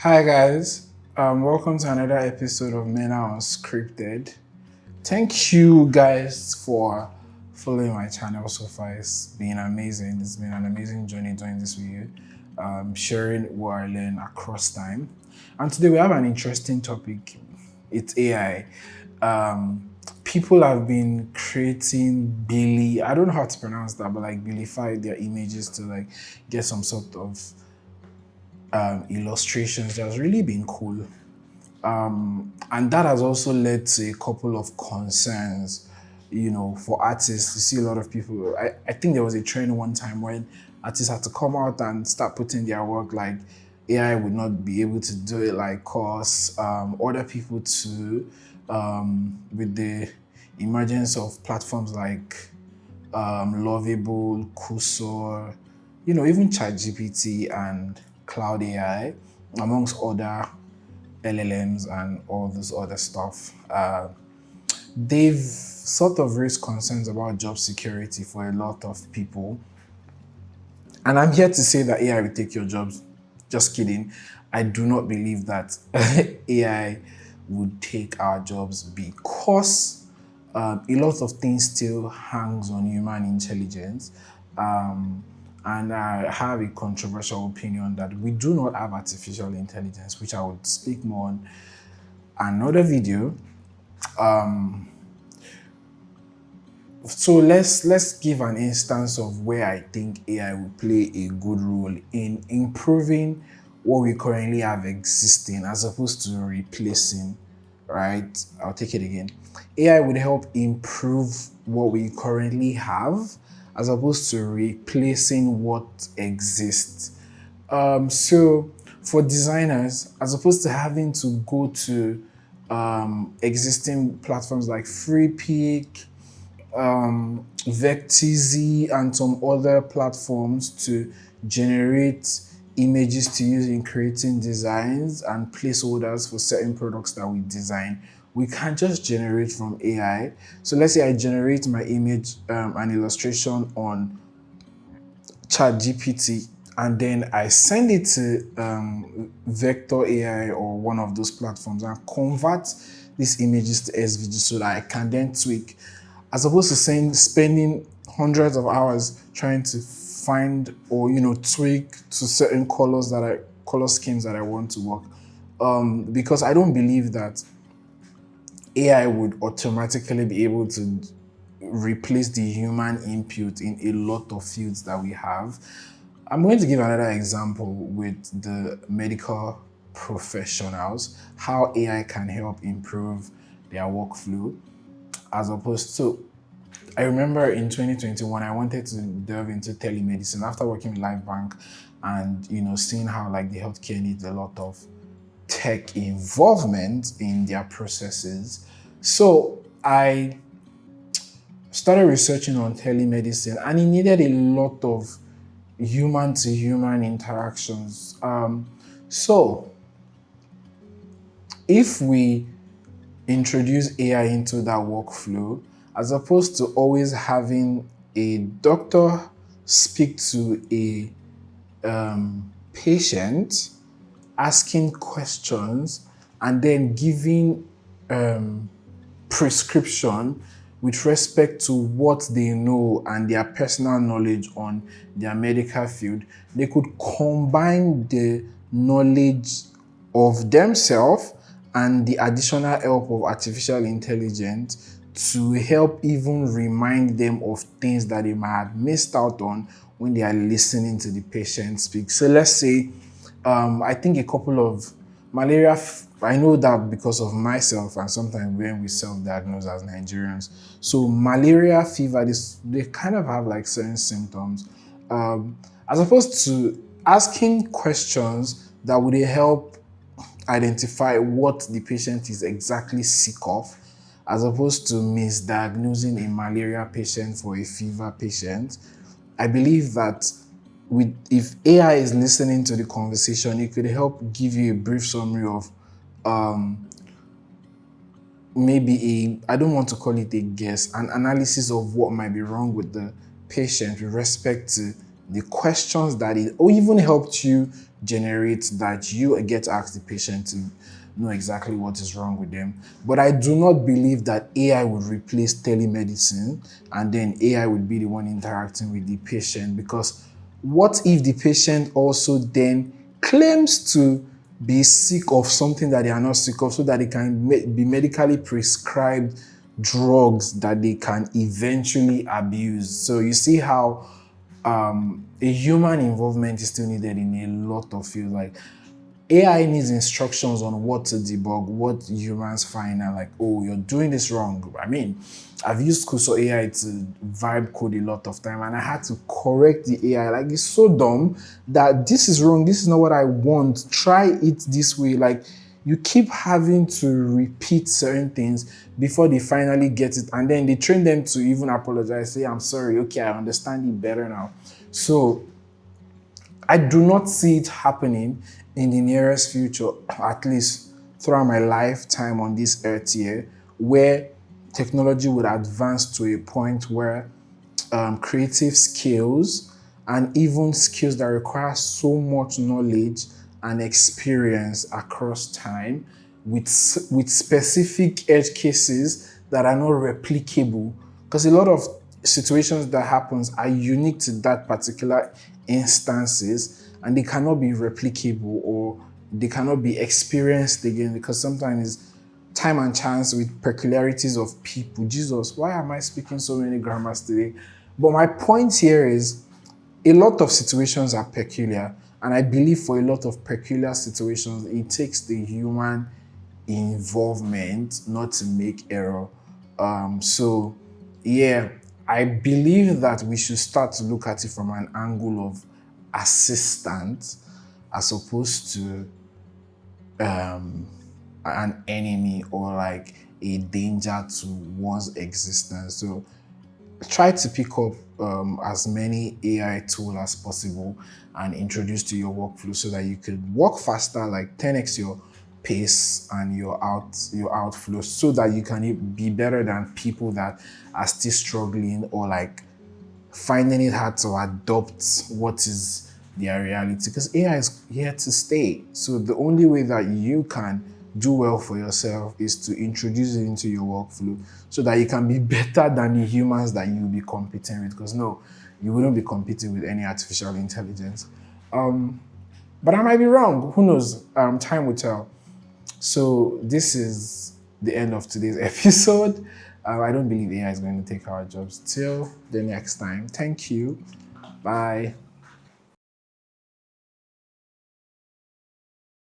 Hi guys, welcome to another episode of Men Are Unscripted. Thank you guys for following my channel so far. It's been amazing. It's been an amazing journey doing this with you, sharing what I learned across time. And today we have an interesting topic. It's AI. People have been creating Billy. I don't know how to pronounce that, but like Billify their images to like get some sort of illustrations. That's really been cool. And that has also led to a couple of concerns, for artists. You see a lot of people. I think there was a trend one time when artists had to come out and start putting their work like AI would not be able to do it like cause other people to with the emergence of platforms like Lovable, Cursor, even ChatGPT and Cloud AI, amongst other LLMs and all this other stuff. They've sort of raised concerns about job security for a lot of people. And I'm here to say that AI will take your jobs. Just kidding. I do not believe that AI would take our jobs because a lot of things still hangs on human intelligence. And I have a controversial opinion that we do not have artificial intelligence, which I would speak more on another video. So let's give an instance of where I think AI will play a good role in improving what we currently have existing as opposed to replacing, right? I'll take it again. AI would help improve what we currently have as opposed to replacing what exists. So for designers, as opposed to having to go to existing platforms like Freepik, Vectizy, and some other platforms to generate images to use in creating designs and placeholders for certain products that we design. We can't just generate from AI. So let's say I generate my image and illustration on ChatGPT, and then I send it to Vector AI or one of those platforms and convert these images to SVG so that I can then tweak, as opposed to spending hundreds of hours trying to find or tweak to certain color schemes that I want to work. Because I don't believe that AI would automatically be able to replace the human input in a lot of fields that we have. I'm going to give another example with the medical professionals, how AI can help improve their workflow as opposed to, I remember in 2021, I wanted to delve into telemedicine after working with LifeBank and, seeing how like the healthcare needs a lot of tech involvement in their processes. So I started researching on telemedicine and it needed a lot of human to human interactions. So if we introduce AI into that workflow, as opposed to always having a doctor speak to a patient, asking questions, and then giving prescription with respect to what they know and their personal knowledge on their medical field, they could combine the knowledge of themselves and the additional help of artificial intelligence to help even remind them of things that they might have missed out on when they are listening to the patient speak. So let's say, I think a couple of malaria, I know that because of myself and sometimes when we self-diagnose as Nigerians. So malaria fever, they kind of have like certain symptoms. As opposed to asking questions that would help identify what the patient is exactly sick of, as opposed to misdiagnosing a malaria patient for a fever patient. I believe that if AI is listening to the conversation, it could help give you a brief summary of maybe I don't want to call it a guess, an analysis of what might be wrong with the patient with respect to the questions that it, or even helped you generate, that you get to ask the patient to know exactly what is wrong with them. But I do not believe that AI would replace telemedicine and then AI would be the one interacting with the patient, because what if the patient also then claims to be sick of something that they are not sick of, so that they can be medically prescribed drugs that they can eventually abuse? So you see how a human involvement is still needed in a lot of fields. Like AI needs instructions on what to debug, what humans find and like, oh, you're doing this wrong. I mean, I've used Kuso AI to vibe code a lot of time, and I had to correct the AI. Like, it's so dumb that this is wrong. This is not what I want. Try it this way. Like, you keep having to repeat certain things before they finally get it. And then they train them to even apologize, say, I'm sorry. Okay, I understand it better now. So I do not see it happening in the nearest future, at least throughout my lifetime on this earth here, where technology would advance to a point where creative skills and even skills that require so much knowledge and experience across time with specific edge cases that are not replicable, because a lot of situations that happens are unique to that particular instances, and they cannot be replicable or they cannot be experienced again, because sometimes time and chance with peculiarities of people. Jesus, why am I speaking so many grammars today? But my point here is a lot of situations are peculiar, and I believe for a lot of peculiar situations, it takes the human involvement not to make error. So, yeah, I believe that we should start to look at it from an angle of assistant as opposed to an enemy or like a danger to one's existence. So try to pick up as many AI tools as possible and introduce to your workflow so that you could work faster, like 10x your pace and your outflow, so that you can be better than people that are still struggling or like finding it hard to adopt what is their reality, because AI is here to stay. So the only way that you can do well for yourself is to introduce it into your workflow so that you can be better than the humans that you'll be competing with. Because no, you wouldn't be competing with any artificial intelligence. But I might be wrong. Who knows? Time will tell. So this is the end of today's episode. I don't believe AI is going to take our jobs. Till the next time. Thank you. Bye.